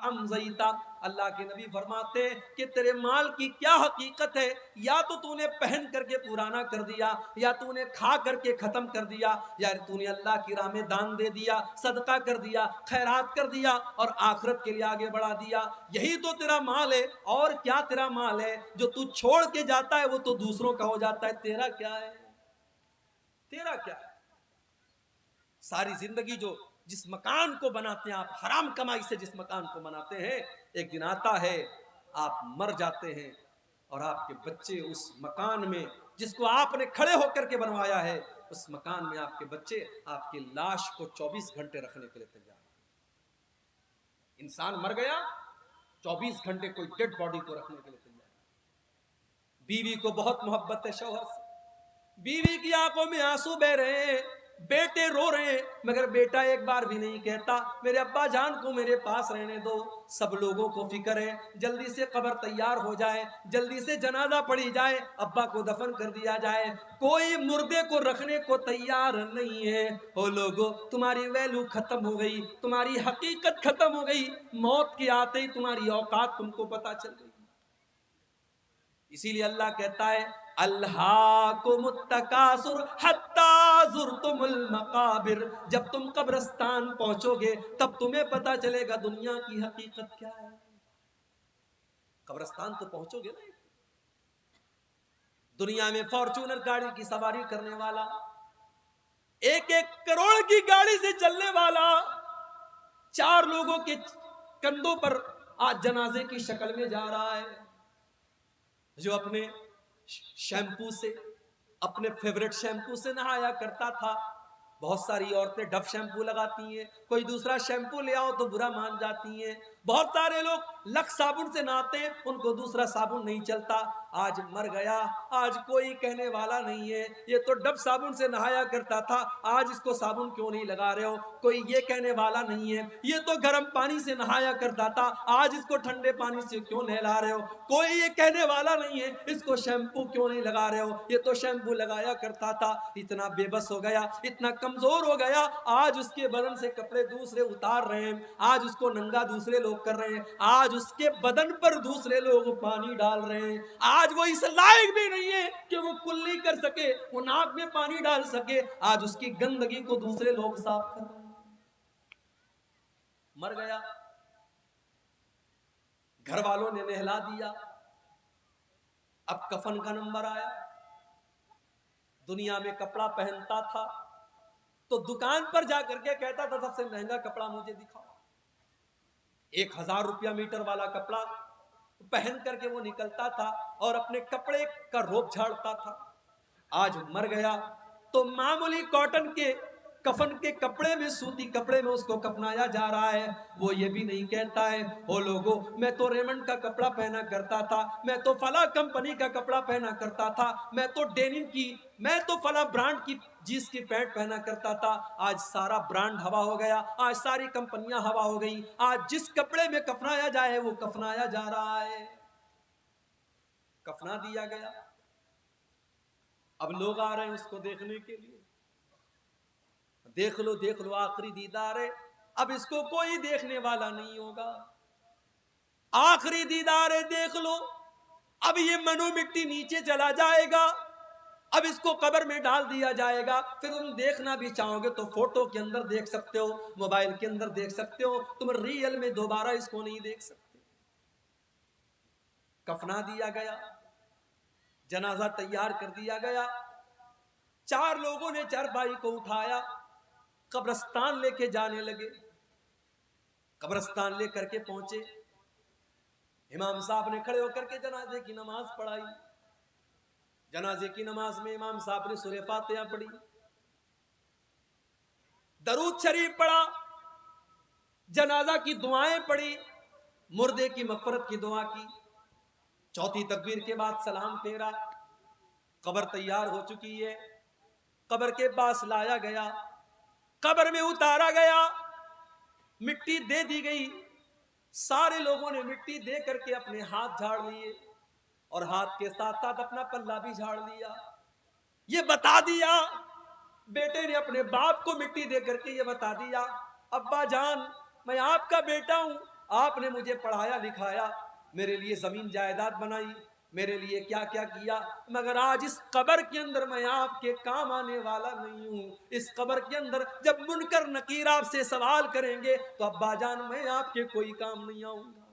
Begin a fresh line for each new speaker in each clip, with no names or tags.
अमज़ईता, अल्लाह के नबी फरमाते हैं कि तेरे माल की क्या हकीकत है, या तो तूने पहन करके पुराना कर दिया, या तूने खा करके खत्म कर दिया, या तूने अल्लाह की राह में दान दे दिया, सदका कर दिया, खैरात कर दिया और आखिरत के लिए आगे बढ़ा दिया। यही तो तेरा माल है। और क्या तेरा माल है? जो तू छोड़ के जाता है वो तो दूसरों का हो जाता है, तेरा क्या है? तेरा क्या है? सारी जिंदगी जो जिस मकान को बनाते हैं आप, हराम कमाई से जिस मकान को बनाते हैं, एक दिन आता है आप मर जाते हैं और आपके बच्चे उस मकान में जिसको आपने खड़े होकर के बनवाया है, उस मकान में आपके बच्चे आपकी लाश को 24 घंटे रखने के लिए तैयार हैं। इंसान मर गया, 24 घंटे कोई डेड बॉडी को रखने के लिए तैयार है। बीवी को बहुत मोहब्बत है शौहर से, बीवी की आंखों में आंसू बह रहे हैं, बेटे रो रहे हैं, मगर बेटा एक बार भी नहीं कहता मेरे अब्बा जान को मेरे पास रहने दो। सब लोगों को फिक्र है जल्दी से कब्र तैयार हो जाए, जल्दी से जनाजा पड़ी जाए, अब्बा को दफन कर दिया जाए। कोई मुर्दे को रखने को तैयार नहीं है। ओ लोगो, तुम्हारी वैल्यू खत्म हो गई, तुम्हारी हकीकत खत्म हो गई। मौत के आते ही तुम्हारी औकात तुमको पता चल गई। इसीलिए अल्लाह कहता है अल्हाकुमुत्तकासुर हत्ता जुरतुमुल मकाबिर, जब तुम कब्रिस्तान पहुंचोगे तब तुम्हें पता चलेगा दुनिया की हकीकत क्या है। कब्रिस्तान तो पहुंचोगे ना। दुनिया में फॉर्च्यूनर गाड़ी की सवारी करने वाला, 1-1 करोड़ की गाड़ी से चलने वाला, 4 लोगों के कंधों पर आज जनाजे की शक्ल में जा रहा है, जो अपने शैम्पू से, अपने फेवरेट शैम्पू से नहाया करता था। बहुत सारी औरतें डव शैम्पू लगाती हैं, कोई दूसरा शैम्पू ले आओ तो बुरा मान जाती हैं। बहुत सारे लोग लक्स साबुन से नहाते हैं, उनको दूसरा साबुन नहीं चलता। आज मर गया, आज कोई कहने वाला नहीं है ये तो डव साबुन से नहाया करता था, आज इसको साबुन क्यों नहीं लगा रहे हो। कोई ये कहने वाला नहीं है ये तो गर्म पानी से नहाया करता था, आज इसको ठंडे पानी से क्यों नहला रहे हो। कोई ये कहने वाला नहीं है इसको शैम्पू क्यों नहीं लगा रहे हो, ये तो शैम्पू लगाया करता था। इतना बेबस हो गया, इतना कमजोर हो गया, आज उसके बदन से कपड़े दूसरे उतार रहे हैं, आज उसको नंगा दूसरे लोग कर रहे हैं, आज उसके बदन पर दूसरे लोग पानी डाल रहे हैं। आज वो इस लायक भी नहीं है कि वो कुल्ली कर सके, वो नाक में पानी डाल सके, आज उसकी गंदगी को दूसरे लोग साफ कर रहे हैं। मर गया, घर वालों ने नहला दिया, अब कफन का नंबर आया। दुनिया में कपड़ा पहनता था तो दुकान पर जाकर के कहता था सबसे महंगा कपड़ा मुझे दिखाओ। 1000 रुपया मीटर वाला कपड़ा पहन करके वो निकलता था और अपने कपड़े का रोब झाड़ता था। आज मर गया तो मामूली कॉटन के कफन के कपड़े में, सूती कपड़े में उसको कफनाया जा रहा है। वो ये भी नहीं कहता है ओ लोगो मैं तो रेमंड का कपड़ा पहना करता था, मैं तो फला कंपनी का कपड़ा पहना करता था, मैं तो डेनिम की, मैं तो फला ब्रांड की जींस की पैंट पहना करता था। आज सारा ब्रांड हवा हो गया, आज सारी कंपनियां हवा हो गई, आज जिस कपड़े में कफनाया जाए वो कफनाया जा रहा है। कफना दिया गया, अब लोग आ रहे हैं उसको देखने के लिए। देख लो आखिरी दीदार है, अब इसको कोई देखने वाला नहीं होगा। आखिरी दीदार है, देख लो, अब ये मनो मिट्टी नीचे चला जाएगा, अब इसको कब्र में डाल दिया जाएगा। फिर तुम देखना भी चाहोगे तो फोटो के अंदर देख सकते हो, मोबाइल के अंदर देख सकते हो, तुम रियल में दोबारा इसको नहीं देख सकते। कफना दिया गया, जनाजा तैयार कर दिया गया, 4 लोगों ने चारपाई को उठाया, कब्रिस्तान लेके जाने लगे। कब्रिस्तान लेकर के पहुंचे, इमाम साहब ने खड़े होकर के जनाजे की नमाज पढ़ाई। जनाजे की नमाज में इमाम साहब ने सूरह फातिहा पढ़ी, दरूद शरीफ पढ़ा, जनाजा की दुआएं पढ़ी, मुर्दे की मगफरत की दुआ की। चौथी तकबीर के बाद सलाम फेरा, कब्र तैयार हो चुकी है, कब्र के पास लाया गया, कब्र में उतारा गया, मिट्टी दे दी गई। सारे लोगों ने मिट्टी दे करके अपने हाथ झाड़ लिए और हाथ के साथ साथ अपना पल्ला भी झाड़ लिया। ये बता दिया, बेटे ने अपने बाप को मिट्टी दे करके ये बता दिया, अब्बा जान मैं आपका बेटा हूं, आपने मुझे पढ़ाया लिखाया, मेरे लिए जमीन जायदाद बनाई, मेरे लिए क्या क्या किया, मगर आज इस कब्र के अंदर मैं आपके काम आने वाला नहीं हूं। इस कब्र के अंदर जब मुनकर नकीर आपसे सवाल करेंगे तो अब्बा जान मैं आपके कोई काम नहीं आऊंगा।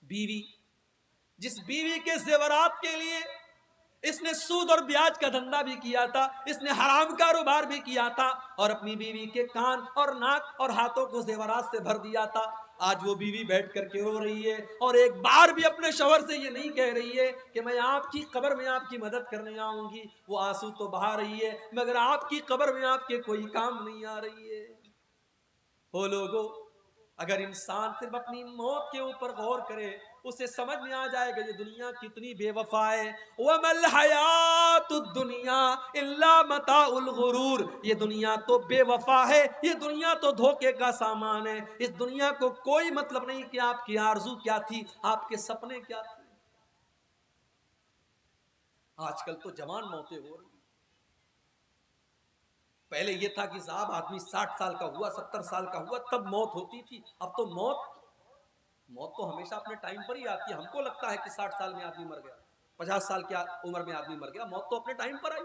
बीवी, जिस बीवी के जेवरात के लिए इसने सूद और ब्याज का धंधा भी किया था, इसने हराम कारोबार भी किया था और अपनी बीवी के कान और नाक और हाथों को जेवरात से भर दिया था, आज वो बीवी बैठ करके रो रही है और एक बार भी अपने शौहर से ये नहीं कह रही है कि मैं आपकी कब्र में आपकी मदद करने आऊंगी। वो आंसू तो बहा रही है मगर आपकी कब्र में आपके कोई काम नहीं आ रही है। हो लोगों, अगर इंसान सिर्फ अपनी मौत के ऊपर गौर करे उसे समझ में आ जाएगा ये दुनिया कितनी बेवफा है। वमल हयातुद दुनिया इल्ला मताउल गुरूर, ये दुनिया तो बेवफा है, ये दुनिया तो धोखे का सामान है। इस दुनिया को कोई मतलब नहीं कि आपकी आरजू क्या थी, आपके सपने क्या थे। आजकल तो जवान मौतें हो रही, पहले ये था कि साहब आदमी 60 साल का हुआ 70 साल का हुआ तब मौत होती थी, अब तो मौत तो हमेशा अपने टाइम पर ही आती है। हमको लगता है कि 60 साल में आदमी मर गया, 50 साल की उम्र में आदमी मर गया, मौत तो अपने टाइम पर आई।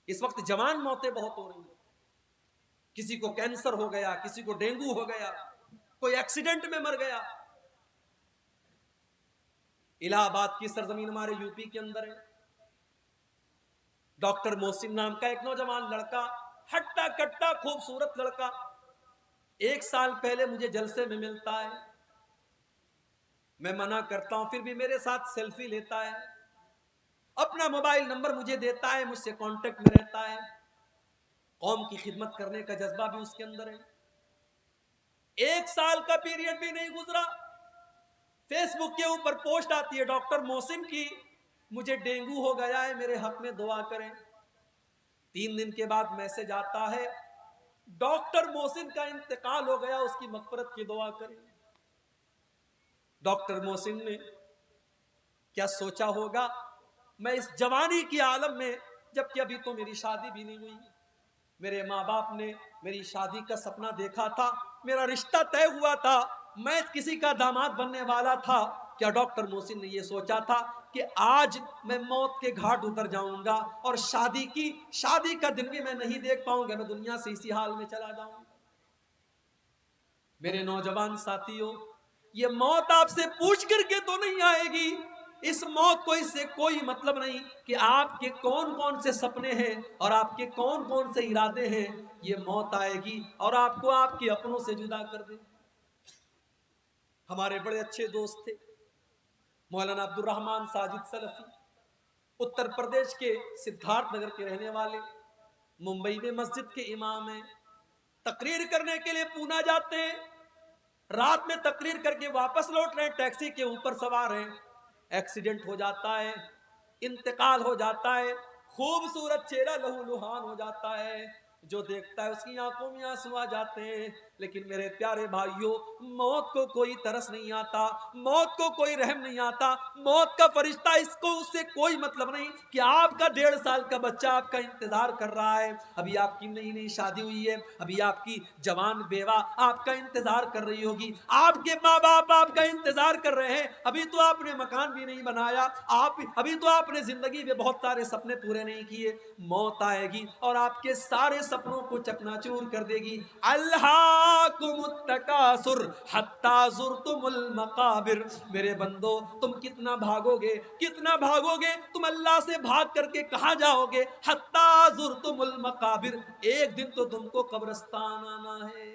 इस वक्त जवान मौतें बहुत हो रही हैं, किसी को कैंसर हो गया, किसी को डेंगू हो गया, कोई एक्सीडेंट में मर गया। इलाहाबाद की सरजमीन हमारे यूपी के अंदर है, डॉक्टर मोहसिन नाम का एक नौजवान लड़का, हट्टा कट्टा खूबसूरत लड़का, 1 साल पहले मुझे जलसे में मिलता है, मैं मना करता हूं फिर भी मेरे साथ सेल्फी लेता है, अपना मोबाइल नंबर मुझे देता है, मुझसे कांटेक्ट में रहता है, कौम की खिदमत करने का जज्बा भी उसके अंदर है। 1 साल का पीरियड भी नहीं गुजरा, फेसबुक के ऊपर पोस्ट आती है डॉक्टर मोहसिन की, मुझे डेंगू हो गया है, मेरे हक में दुआ करें। 3 दिन के बाद मैसेज आता है डॉक्टर मोहसिन का इंतकाल हो गया, उसकी मगफरत की दुआ करें। डॉक्टर मोहसिन ने क्या सोचा होगा, मैं इस जवानी की आलम में, जबकि अभी तो मेरी शादी भी नहीं हुई, मेरे माँ बाप ने मेरी शादी का सपना देखा था, मेरा रिश्ता तय हुआ था, मैं किसी का दामाद बनने वाला था। क्या डॉक्टर मोहसिन ने यह सोचा था कि आज मैं मौत के घाट उतर जाऊंगा और शादी का दिन भी मैं नहीं देख पाऊंगा, मैं दुनिया से इसी हाल में चला जाऊंगा। मेरे नौजवान साथियों, ये मौत आपसे पूछ करके तो नहीं आएगी, इस मौत को इससे कोई मतलब नहीं कि आपके कौन कौन से सपने हैं और आपके कौन कौन से इरादे हैं, ये मौत आएगी और आपको आपके अपनों से जुदा कर दे। हमारे बड़े अच्छे दोस्त थे मौलाना अब्दुल रहमान साजिद सलफी, उत्तर प्रदेश के सिद्धार्थ नगर के रहने वाले, मुंबई में मस्जिद के इमाम हैं, तकरीर करने के लिए पूना जाते हैं, रात में तकरीर करके वापस लौट रहे हैं, टैक्सी के ऊपर सवार हैं, एक्सीडेंट हो जाता है, इंतकाल हो जाता है, खूबसूरत चेहरा लहूलुहान हो जाता है, जो देखता है उसकी आंखों में आंसू आ जाते हैं। लेकिन मेरे प्यारे भाइयों, मौत को कोई तरस नहीं आता, मौत को कोई रहम नहीं आता, मौत का फरिश्ता इसको उससे कोई मतलब नहीं कि आपका 1.5 साल का बच्चा आपका इंतजार कर रहा है, अभी आपकी नई नई शादी हुई है, अभी आपकी जवान बेवा आपका इंतजार कर रही होगी, आपके माँ बाप आपका इंतजार कर रहे हैं, अभी तो आपने मकान भी नहीं बनाया, अभी तो आपने जिंदगी में बहुत सारे सपने पूरे नहीं किए। मौत आएगी और आपके सारे सपनों को चकनाचूर कर देगी। अल्लाकुमुत्तकासुर हत्ता ज़ुरतुमुल मकाबिर, मेरे बंदो तुम कितना भागोगे, कितना भागोगे, तुम अल्लाह से भाग करके कहां जाओगे, हत्ता ज़ुरतुमुल मकाबिर, एक दिन तो तुमको कब्रिस्तान आना है।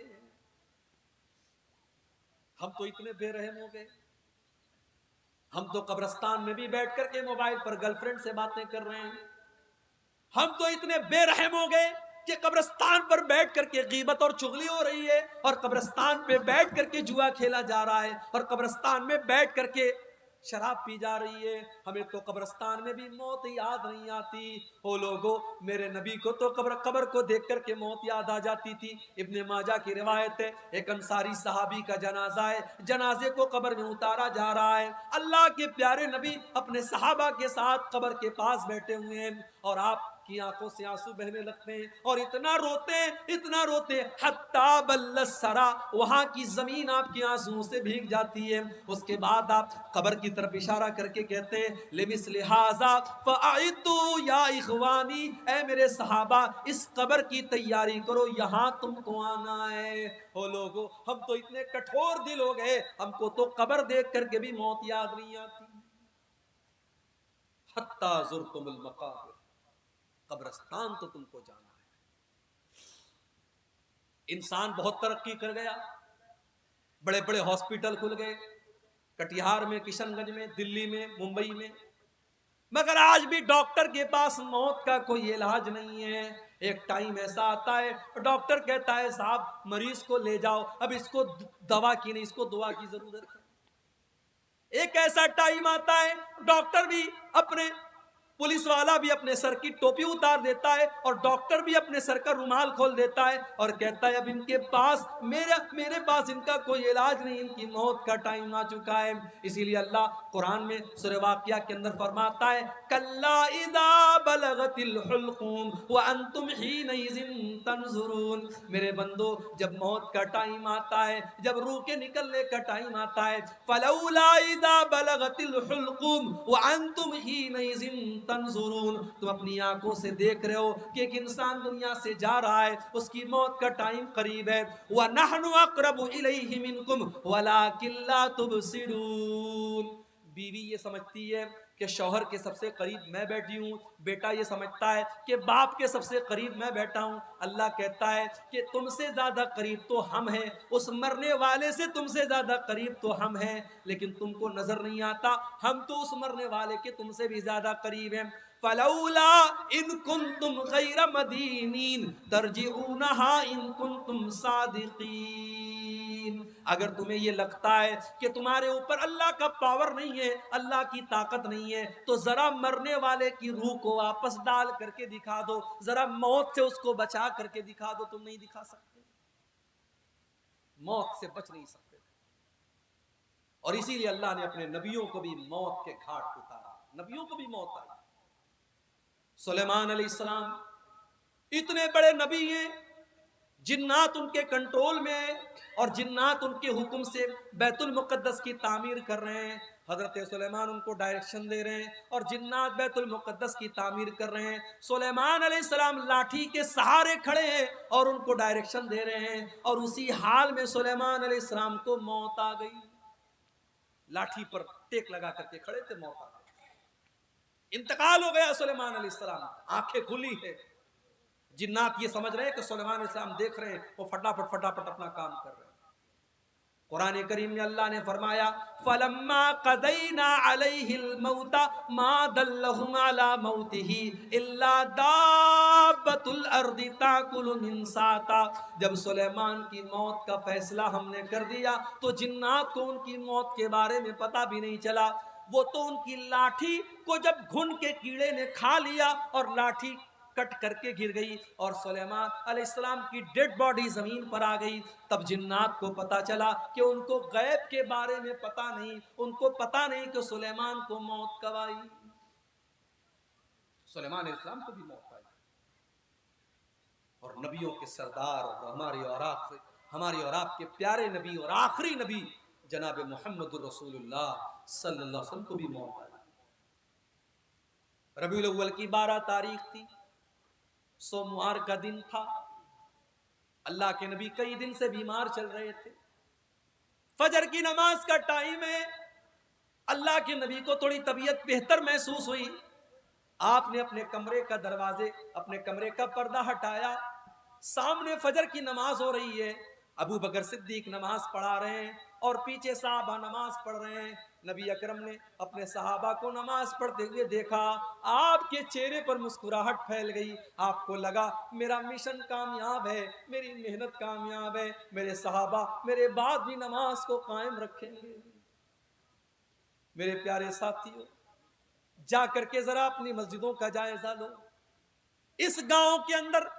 हम तो इतने बेरहम हो गए, हम तो कब्रिस्तान में भी बैठ करके मोबाइल पर गर्लफ्रेंड से बातें कर रहे हैं, हम तो इतने बेरहम हो गए कि कब्रिस्तान पर बैठ करके गीबत और चुगली हो रही है और कब्रिस्तान पे बैठ करके जुआ खेला जा रहा है और कब्रिस्तान में बैठ करके शराब पी जा रही है। हमें तो कब्रिस्तान में भी मौत याद नहीं आती। ओ लोगों, मेरे नबी को तो कब्र को देख करके मौत याद आ जाती थी। इब्ने माजा की रिवायत है, एक अंसारी सहाबी का जनाजा है, जनाजे को कब्र में उतारा जा रहा है, अल्लाह के प्यारे नबी अपने सहाबा के साथ कब्र के पास बैठे हुए हैं और आप उनकी आंखों से आंसू बहने लगते हैं और इतना रोते हत्ता बल्लसरा, वहां की जमीन आपके आंसुओं से भीग जाती है। उसके बाद आप कब्र की तरफ इशारा करके कहते हैं लिमिस लिहाजा फ़अइदू या इखवानी, ऐ मेरे सहाबा इस कब्र की तैयारी करो, यहां तुमको आना है। ओ लोगो, हम तो इतने कठोर दिल हो गए, हमको तो कब्र देख करके भी मौत याद नहीं आती। हत्ता ज़ुरतुमुल मक़ाबिर, कब्रिस्तान तो तुमको जाना है। इंसान बहुत तरक्की कर गया, बड़े बड़े हॉस्पिटल खुल गए, कटिहार में, किशनगंज में, दिल्ली में, मुंबई में, मगर आज भी डॉक्टर के पास मौत का कोई इलाज नहीं है। एक टाइम ऐसा आता है, डॉक्टर कहता है साहब मरीज को ले जाओ, अब इसको दवा की नहीं, इसको दुआ की जरूरत है। एक ऐसा टाइम आता है, डॉक्टर भी अपने, पुलिस वाला भी अपने सर की टोपी उतार देता है और डॉक्टर भी अपने सर का रुमाल खोल देता है और कहता है अब इनके पास, मेरे पास इनका कोई इलाज नहीं, इनकी मौत का टाइम आ चुका है। इसीलिए अल्लाह कुरान में सूरह वाक़िया के अंदर फरमाता है कल्ला इदा बलगतिल हुल्कूम व अंतुम हीनइज़िन तंजुरून, मेरे बंदो जब मौत का टाइम आता है, जब रूह के निकलने का टाइम आता है, फलौला इदा बलगतिल हुल्कूम व अंतुम हीनइज़िन तंजुरून, तुम अपनी आंखों से देख रहे हो कि एक इंसान दुनिया से जा रहा है, उसकी मौत का टाइम करीब है। व नहनु अक़रबु इलैहि मिनकुम वलाकिन ला तुबसिरून, बीवी ये समझती है कि शौहर के सबसे करीब मैं बैठी हूँ, बेटा ये समझता है कि बाप के सबसे करीब मैं बैठा हूँ। अल्लाह कहता है कि तुमसे ज्यादा करीब तो हम हैं, उस मरने वाले से तुमसे ज्यादा करीब तो हम हैं, लेकिन तुमको नजर नहीं आता, हम तो उस मरने वाले के तुमसे भी ज्यादा करीब हैं। फलौला इन कुंतुम गैर मदीनीन तरजिऊनहा इन कुंतुम सादिकीन, अगर तुम्हें ये लगता है कि तुम्हारे ऊपर अल्लाह का पावर नहीं है, अल्लाह की ताकत नहीं है, तो जरा मरने वाले की रूह को वापस डाल करके दिखा दो, जरा मौत से उसको बचा करके दिखा दो। तुम नहीं दिखा सकते, मौत से बच नहीं सकते। और इसीलिए अल्लाह ने अपने नबियों को भी मौत के घाट उतारा, नबियों को भी मौत आई। सुलेमान अलैहिस्सलाम इतने बड़े नबी हैं, जिन्नात उनके कंट्रोल में है और जिन्नात उनके हुक्म से बैतुल मुकद्दस की तामीर कर रहे हैं। हजरत सुलेमान उनको डायरेक्शन दे रहे हैं और जिन्नात बैतुल मुकद्दस की तामीर कर रहे हैं। सुलेमान अलैहिस्सलाम लाठी के सहारे खड़े हैं और उनको डायरेक्शन दे रहे हैं, और उसी हाल में सुलेमान अलैहिस्सलाम को मौत आ गई। लाठी पर टेक लगा करके खड़े थे, मौत आ गई, इंतकाल हो गया सुलेमान अलैहिस्सलाम। आंखें खुली है, जिन्नात ये समझ रहे हैं कि सुलेमान अलैहिस्सलाम देख रहे हैं, वो फटाफट अपना काम कर रहे हैं। कुरान करीम में अल्लाह ने फरमाया फलम्मा क़दैना अलैहिल मौता मा दल्लहुम अला मौतिही इल्ला दाब्बतुल अर्दि ताकुलु मिन साता, जब सुलेमान की मौत का फैसला हमने कर दिया तो जिन्नात को उनकी मौत के बारे में पता भी नहीं चला। वो तो उनकी लाठी को जब घुन के कीड़े ने खा लिया और लाठी कट करके गिर गई और सुलेमान अलैहिस्सलाम की डेड बॉडी जमीन पर आ गई। तब जिन्नात को पता चला कि उनको गैब के बारे में पता नहीं, उनको पता नहीं कि सुलेमान को मौत कब आई। सुलेमान अलैहिस्सलाम को भी मौत आई। और नबियों के सरदार और हमारी और आपके प्यारे नबी और आखिरी नबी जनाब मोहम्मद रसूलुल्लाह सल्लल्लाहु अलैहि वसल्लम को भी मौत आई। रबीउल अव्वल की 12 तारीख थी, सोमवार का दिन था। अल्लाह के नबी कई दिन से बीमार चल रहे थे। फजर की नमाज का टाइम है, अल्लाह के नबी को थोड़ी तबीयत बेहतर महसूस हुई। आपने अपने कमरे का पर्दा हटाया, सामने फजर की नमाज हो रही है, अबू बकर सिद्दीक नमाज पढ़ा रहे हैं और पीछे साहबा नमाज पढ़ रहे हैं। नबी अकरम ने अपने सहाबा को नमाज पढ़ते हुए देखा, आपके चेहरे पर मुस्कुराहट फैल गई। आपको लगा मेरा मिशन कामयाब है, मेरी मेहनत कामयाब है, मेरे सहाबा मेरे बाद भी नमाज को कायम रखेंगे। मेरे प्यारे साथियों, जा करके जरा अपनी मस्जिदों का जायजा लो। इस गांव के अंदर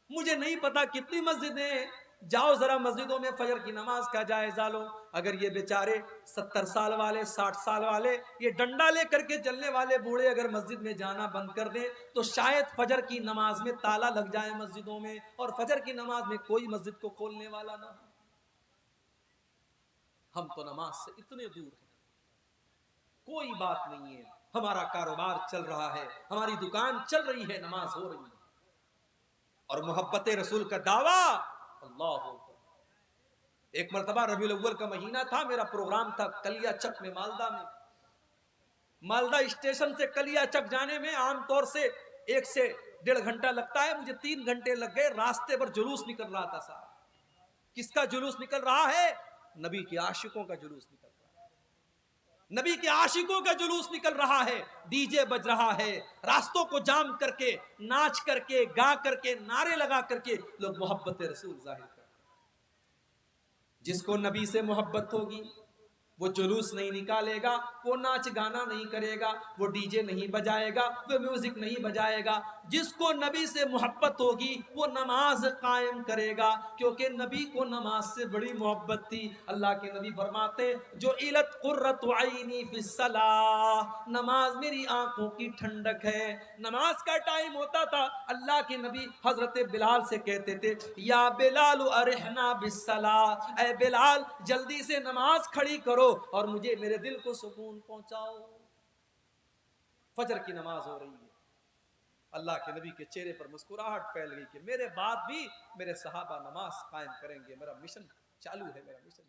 मुझे नहीं पता कितनी मस्जिदें हैं, जाओ जरा मस्जिदों में फजर की नमाज का जायजा लो। अगर ये बेचारे 70 साल वाले 60 साल वाले ये डंडा लेकर के चलने वाले बूढ़े अगर मस्जिद में जाना बंद कर दें तो शायद फजर की नमाज में ताला लग जाए मस्जिदों में और फजर की नमाज में कोई मस्जिद को खोलने वाला ना हो। हम तो नमाज से इतने दूर हैं, कोई बात नहीं है, हमारा कारोबार चल रहा है, हमारी दुकान चल रही है, नमाज हो रही है और मोहब्बत रसूल का दावा। अल्लाह, एक मरतबा रबीउल अव्वल का महीना था, मेरा प्रोग्राम था कलिया चक में, मालदा में। मालदा स्टेशन से कलिया चक जाने में आमतौर से 1 से 1.5 घंटा लगता है, मुझे 3 घंटे लग गए। रास्ते पर जुलूस निकल रहा था साहब। किसका जुलूस निकल रहा है? नबी के आशिकों का जुलूस निकल रहा है। नबी के आशिकों का जुलूस निकल रहा है, डीजे बज रहा है, रास्तों को जाम करके, नाच करके, गा करके, नारे लगा करके लोग मोहब्बत रसूल जाहिर करते हैं। जिसको नबी से मोहब्बत होगी वो जुलूस नहीं निकालेगा, वो नाच गाना नहीं करेगा, वो डीजे नहीं बजाएगा, वो म्यूजिक नहीं बजाएगा। जिसको नबी से मोहब्बत होगी वो नमाज कायम करेगा, क्योंकि नबी को नमाज से बड़ी मोहब्बत थी। अल्लाह के नबी फरमाते जो इलत कुर्रतु ऐनी फिस्सलाह, नमाज मेरी आंखों की ठंडक है। नमाज का टाइम होता था, अल्लाह के नबी हजरत बिलाल से कहते थे या बिलाल अरहना बिस्सलाह, ऐ बिलाल जल्दी से नमाज खड़ी करो और मुझे मेरे दिल को सुकून पहुंचाओ। फजर की नमाज हो रही है, अल्लाह के नबी के चेहरे पर मुस्कुराहट फैल गई कि मेरे बाद भी मेरे सहाबा नमाज कायम करेंगे, मेरा मिशन चालू है, मेरा मिशन।